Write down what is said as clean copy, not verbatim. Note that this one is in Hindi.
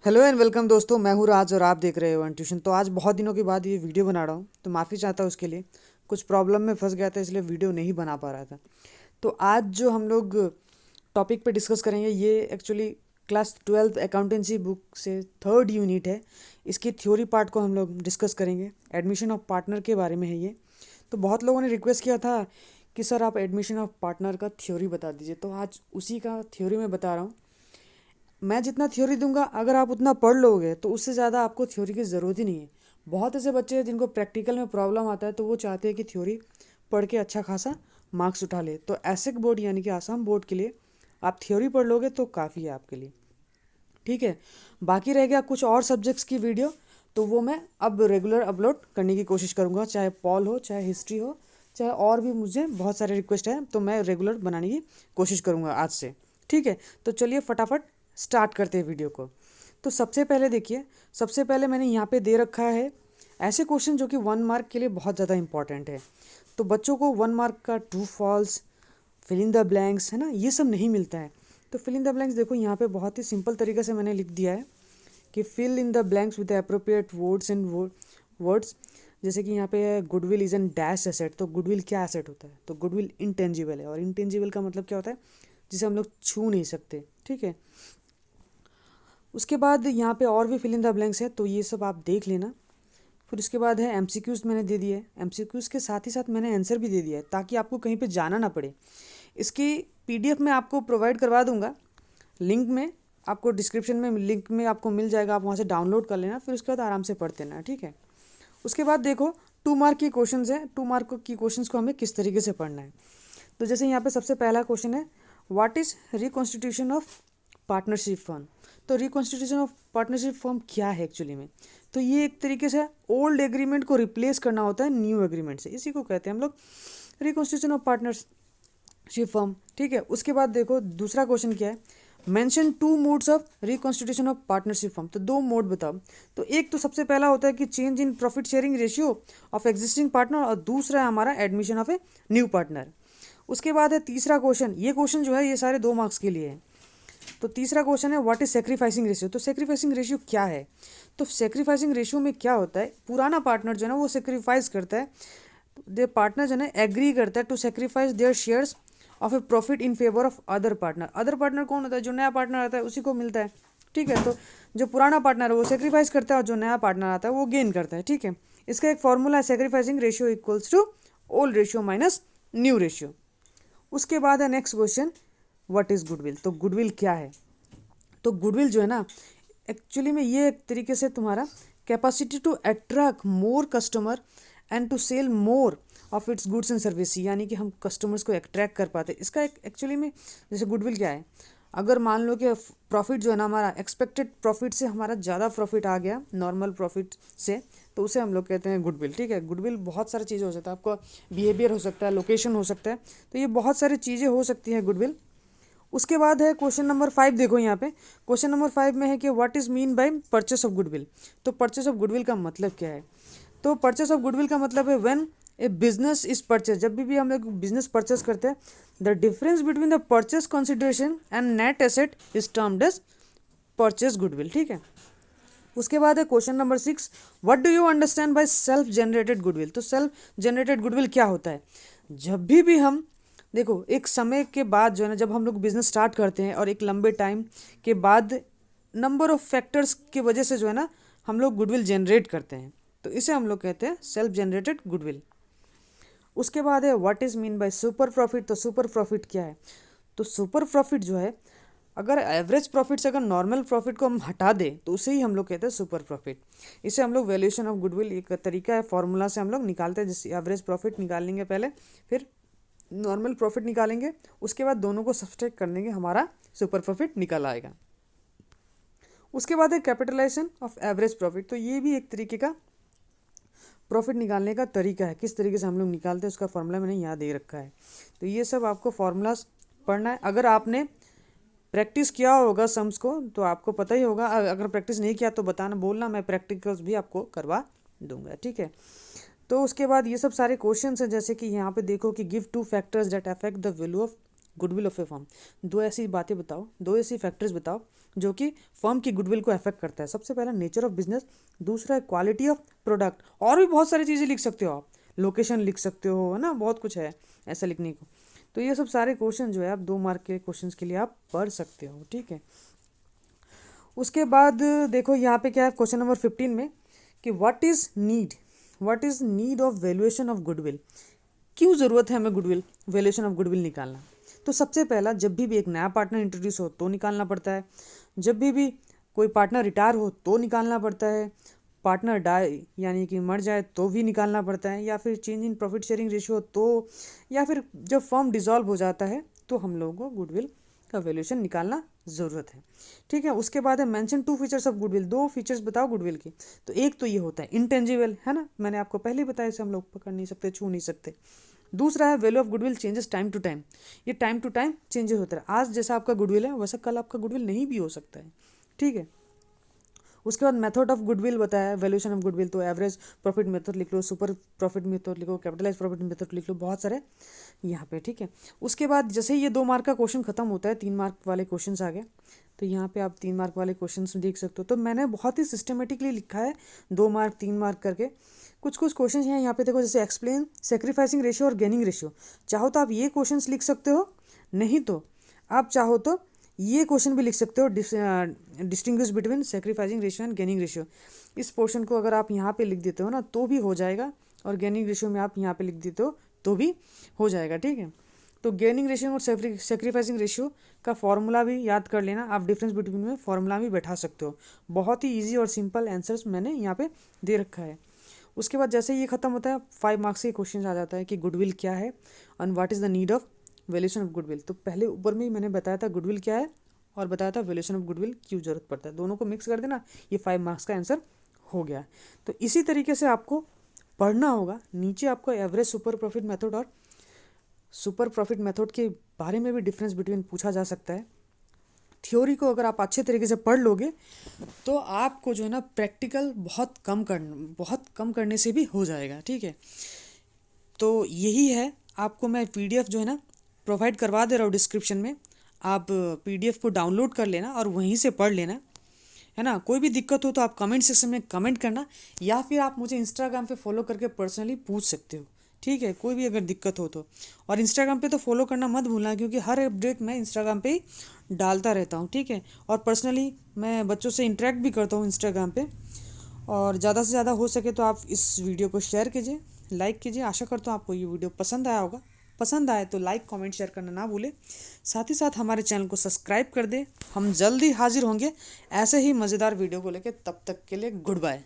हेलो एंड वेलकम दोस्तों, मैं हूँ राज और आप देख रहे हो वन ट्यूशन। तो आज बहुत दिनों के बाद ये वीडियो बना रहा हूँ, तो माफ़ी चाहता हूँ उसके लिए। कुछ प्रॉब्लम में फंस गया था इसलिए वीडियो नहीं बना पा रहा था। तो आज जो हम लोग टॉपिक पे डिस्कस करेंगे ये एक्चुअली क्लास 12 अकाउंटेंसी बुक से थर्ड यूनिट है। इसकी थ्योरी पार्ट को हम लोग डिस्कस करेंगे। एडमिशन ऑफ पार्टनर के बारे में है ये। तो बहुत लोगों ने रिक्वेस्ट किया था कि सर आप एडमिशन ऑफ पार्टनर का थ्योरी बता दीजिए, तो आज उसी का थ्योरी मैं बता रहा हूँ। मैं जितना थ्योरी दूंगा अगर आप उतना पढ़ लोगे तो उससे ज़्यादा आपको थ्योरी की ज़रूरत ही नहीं है। बहुत ऐसे बच्चे हैं जिनको प्रैक्टिकल में प्रॉब्लम आता है, तो वो चाहते हैं कि थ्योरी पढ़ के अच्छा खासा मार्क्स उठा ले। तो एसेक बोर्ड यानी कि आसाम बोर्ड के लिए आप थ्योरी पढ़ लोगे तो काफ़ी है आपके लिए। ठीक है, बाकी रह गया कुछ और सब्जेक्ट्स की वीडियो, तो वो मैं अब रेगुलर अपलोड करने की कोशिश करूँगा, चाहे पॉल हो, चाहे हिस्ट्री हो, चाहे और भी मुझे बहुत सारे रिक्वेस्ट हैं, तो मैं रेगुलर बनाने की कोशिश करूँगा आज से। ठीक है, तो चलिए फटाफट स्टार्ट करते हैं वीडियो को। तो सबसे पहले देखिए, सबसे पहले मैंने यहाँ पे दे रखा है ऐसे क्वेश्चन जो कि 1 मार्क के लिए बहुत ज़्यादा इंपॉर्टेंट है। तो बच्चों को 1 मार्क का true false, fill in the blanks, है ना, ये सब नहीं मिलता है। तो फिल इन द ब्लैंक्स देखो यहाँ पे बहुत ही सिंपल तरीके से मैंने लिख दिया है कि fill in the blanks with appropriate words and words. जैसे कि यहाँ पे है goodwill is an dash asset. तो गुडविल क्या एसेट होता है? तो गुडविल इंटेंजिबल है, और इंटेंजिबल का मतलब क्या होता है? जिसे हम लोग छू नहीं सकते। ठीक है, उसके बाद यहाँ पे और भी फिल इन द ब्लैंक्स है, तो ये सब आप देख लेना। फिर उसके बाद है एमसीक्यूज मैंने दे दिया है। एमसीक्यूज के साथ ही साथ मैंने आंसर भी दे दिया है ताकि आपको कहीं पे जाना ना पड़े। इसकी पीडीएफ में आपको प्रोवाइड करवा दूंगा, लिंक में आपको डिस्क्रिप्शन में लिंक में आपको मिल जाएगा, आप वहाँ से डाउनलोड कर लेना, फिर उसके बाद आराम से पढ़ते रहना। ठीक है, उसके बाद देखो 2 मार्क की क्वेश्चन है। 2 मार्क की क्वेश्चन को हमें किस तरीके से पढ़ना है। तो जैसे यहाँ पे सबसे पहला क्वेश्चन है, what is reconstitution of partnership firm. तो रिकॉन्स्टिट्यूशन ऑफ पार्टनरशिप फर्म क्या है एक्चुअली में? तो ये एक तरीके से ओल्ड एग्रीमेंट को रिप्लेस करना होता है न्यू एग्रीमेंट से, इसी को कहते हैं हम लोग रिकॉन्स्टिट्यूशन ऑफ पार्टनरशिप फर्म। ठीक है, उसके बाद देखो दूसरा क्वेश्चन क्या है, mention 2 modes of reconstitution of partnership firm. तो 2 मोड बताओ। तो एक तो सबसे पहला होता है कि change in profit sharing ratio of existing partner, और दूसरा है हमारा admission of a new partner. उसके बाद है तीसरा क्वेश्चन, ये क्वेश्चन जो है ये सारे 2 मार्क्स के लिए है। तो तीसरा क्वेश्चन है व्हाट इज सेक्रीफाइसिंग रेशियो। तो सेक्रीफाइसिंग रेशियो क्या है? तो सेक्रीफाइसिंग रेशियो में क्या होता है, पुराना पार्टनर जो है ना वो सेक्रीफाइस करता है, दे पार्टनर जो है ना एग्री करता है to sacrifice their shares of a profit in favour of other partner. Other partner कौन होता है? जो नया पार्टनर आता है उसी को मिलता है। ठीक है, तो जो पुराना पार्टनर है वो सेक्रीफाइस करता है और जो नया पार्टनर आता है वो गेन करता है। ठीक है, इसका एक फॉर्मूला है, sacrificing ratio equals to old ratio minus new ratio. उसके बाद है next question, what is goodwill. तो गुडविल क्या है? तो गुडविल जो है ना एक्चुअली में ये एक तरीके से तुम्हारा capacity to attract more customer and to sell more of its goods and service, यानी कि हम कस्टमर्स को अट्रैक्ट कर पाते हैं। इसका एक एक्चुअली में जैसे गुडविल क्या है, अगर मान लो कि प्रॉफिट जो है ना हमारा एक्सपेक्टेड प्रॉफिट से हमारा ज़्यादा प्रॉफिट आ गया नॉर्मल प्रॉफिट से, तो उसे हम लोग कहते हैं गुडविल। ठीक है, गुडविल बहुत सारी चीज़ें हो सकता है, आपका बिहेवियर हो सकता है, लोकेशन हो सकता है, तो ये बहुत सारी चीज़ें हो सकती है गुडविल। उसके बाद है क्वेश्चन नंबर 5। देखो यहाँ पे क्वेश्चन नंबर 5 में है कि what is mean by purchase of goodwill. तो परचेस ऑफ गुडविल का मतलब क्या है? तो परचेस ऑफ गुडविल का मतलब है when a business is purchase. जब भी हम लोग बिजनेस परचेस करते हैं, the difference between the purchase consideration and net asset is termed as purchase goodwill. ठीक है, उसके बाद है question number 6, what do you understand by self generated goodwill. तो सेल्फ जनरेटेड गुडविल क्या होता है? जब भी हम देखो एक समय के बाद जो है ना, जब हम लोग बिजनेस स्टार्ट करते हैं और एक लंबे टाइम के बाद नंबर ऑफ फैक्टर्स की वजह से जो है ना हम लोग गुडविल जनरेट करते हैं, तो इसे हम लोग कहते हैं सेल्फ जनरेटेड गुडविल। उसके बाद है what is mean by super profit. तो सुपर प्रॉफिट क्या है? तो सुपर प्रॉफिट जो है, अगर एवरेज प्रॉफिट से अगर नॉर्मल प्रॉफिट को हम हटा दें तो उसे ही हम लोग कहते हैं सुपर प्रॉफिट। इसे हम लोग वैल्यूएशन ऑफ गुडविल एक तरीका है, फॉर्मूला से हम लोग निकालते हैं, जैसे एवरेज प्रॉफिट निकाल लेंगे पहले, फिर नॉर्मल प्रॉफिट निकालेंगे, उसके बाद दोनों को सब्सट्रैक्ट कर देंगे, हमारा सुपर प्रॉफिट निकल आएगा। उसके बाद है कैपिटलाइजेशन ऑफ एवरेज प्रॉफिट। तो ये भी एक तरीके का प्रॉफिट निकालने का तरीका है, किस तरीके से हम लोग निकालते हैं उसका फॉर्मूला मैंने यहाँ दे रखा है। तो ये सब आपको फॉर्मूलाज पढ़ना है। अगर आपने प्रैक्टिस किया होगा सम्स को तो आपको पता ही होगा, अगर प्रैक्टिस नहीं किया तो बताना, बोलना, मैं प्रैक्टिकल्स भी आपको करवा दूंगा। ठीक है, तो उसके बाद ये सब सारे क्वेश्चंस हैं, जैसे कि यहाँ पे देखो कि give 2 factors that affect the value of goodwill of A firm. दो ऐसी बातें बताओ, दो ऐसी फैक्टर्स बताओ जो कि फर्म की गुडविल को अफेक्ट करता है। सबसे पहला नेचर ऑफ बिजनेस, दूसरा है क्वालिटी ऑफ प्रोडक्ट, और भी बहुत सारी चीज़ें लिख सकते हो आप, लोकेशन लिख सकते हो, है ना, बहुत कुछ है ऐसा लिखने को। तो ये सब सारे क्वेश्चन जो है आप 2 मार्क के क्वेश्चन के लिए आप पढ़ सकते हो, ठीक है। उसके बाद देखो यहाँ पे क्या है क्वेश्चन नंबर 15 में कि what is need of valuation of goodwill. क्यों ज़रूरत है हमें गुडविल वैल्यूएशन ऑफ गुडविल निकालना। तो सबसे पहला, जब भी एक नया पार्टनर इंट्रोड्यूस हो तो निकालना पड़ता है, जब भी कोई पार्टनर रिटायर हो तो निकालना पड़ता है, पार्टनर डाई यानी कि मर जाए तो भी निकालना पड़ता है, या फिर change in profit sharing ratio तो, या फिर जब फर्म डिसॉल्व हो जाता है तो हम लोगों को गुडविल का वैल्यूएशन निकालना ज़रूरत है, ठीक है। उसके बाद है mention 2 features of goodwill. 2 features बताओ गुडविल की। तो एक तो ये होता है इंटेंजिबल, है ना, मैंने आपको पहले ही बताया, इसे हम लोग पकड़ नहीं सकते, छू नहीं सकते। दूसरा है value of goodwill changes time to time. ये टाइम टू टाइम चेंजेस होता है, आज जैसा आपका गुडविल है वैसा कल आपका गुडविल नहीं भी हो सकता है, ठीक है। उसके बाद मेथड ऑफ गुडविल बताया, वैल्यूएशन ऑफ गुडविल। तो एवरेज प्रॉफिट मेथड लिख लो, सुपर प्रॉफिट मेथड लिखो, कैपिटलाइज प्रॉफिट मेथड लिख लो, बहुत सारे यहाँ पे, ठीक है। उसके बाद जैसे ही ये 2 मार्क का क्वेश्चन खत्म होता है, 3 मार्क वाले क्वेश्चन आ गए। तो यहाँ पे आप 3 मार्क वाले क्वेश्चन देख सकते हो। तो मैंने बहुत ही सिस्टमेटिकली लिखा है 2 मार्क 3 मार्क करके। कुछ क्वेश्चन हैं यहाँ पे देखो, जैसे एक्सप्लेन सेक्रीफाइसिंग रेशियो और गेनिंग रेशियो। चाहो तो आप ये क्वेश्चन लिख सकते हो, नहीं तो आप चाहो तो ये क्वेश्चन भी लिख सकते हो, distinguish between sacrificing ratio and gaining ratio. इस पोर्शन को अगर आप यहाँ पे लिख देते हो ना तो भी हो जाएगा, और गेनिंग रेशियो में आप यहाँ पे लिख देते हो तो भी हो जाएगा, ठीक है। तो गेनिंग रेशियो और सेक्रीफाइसिंग रेशियो का फॉर्मूला भी याद कर लेना, आप डिफरेंस बिटवीन में फॉर्मूला भी बैठा सकते हो। बहुत ही ईजी और सिंपल आंसर्स मैंने यहाँ पे दे रखा है। उसके बाद जैसे ये खत्म होता है, 5 मार्क्स के क्वेश्चन आ जाता है कि गुडविल क्या है and what is the need of valuation of goodwill. तो पहले ऊपर में ही मैंने बताया था गुडविल क्या है और बताया था वैल्यूएशन ऑफ गुडविल क्यों जरूरत पड़ता है। दोनों को मिक्स कर देना, ये 5 मार्क्स का आंसर हो गया। तो इसी तरीके से आपको पढ़ना होगा। नीचे आपको एवरेज सुपर प्रॉफिट मेथड और सुपर प्रॉफिट मेथड के बारे में भी डिफरेंस बिटवीन पूछा जा सकता है। थ्योरी को अगर आप अच्छे तरीके से पढ़ लोगे तो आपको जो है ना प्रैक्टिकल बहुत कम करने से भी हो जाएगा, ठीक है। तो यही है, आपको मैं PDF जो है ना प्रोवाइड करवा दे रहा हूँ डिस्क्रिप्शन में। आप PDF को डाउनलोड कर लेना और वहीं से पढ़ लेना, है ना। कोई भी दिक्कत हो तो आप कमेंट सेक्शन में कमेंट करना, या फिर आप मुझे इंस्टाग्राम पे फॉलो करके पर्सनली पूछ सकते हो, ठीक है, कोई भी अगर दिक्कत हो तो। और इंस्टाग्राम पे तो फॉलो करना मत भूलना, क्योंकि हर अपडेट मैं इंस्टाग्राम पे ही डालता रहता हूँ, ठीक है। और पर्सनली मैं बच्चों से इंटरेक्ट भी करता हूँ इंस्टाग्राम पे। और ज़्यादा से ज़्यादा हो सके तो आप इस वीडियो को शेयर कीजिए, लाइक कीजिए। आशा करता हूँ आपको ये वीडियो पसंद आया होगा। पसंद आए तो लाइक कमेंट शेयर करना ना भूले। साथ ही साथ हमारे चैनल को सब्सक्राइब कर दे। हम जल्दी हाजिर होंगे ऐसे ही मज़ेदार वीडियो को लेकर। तब तक के लिए गुड बाय।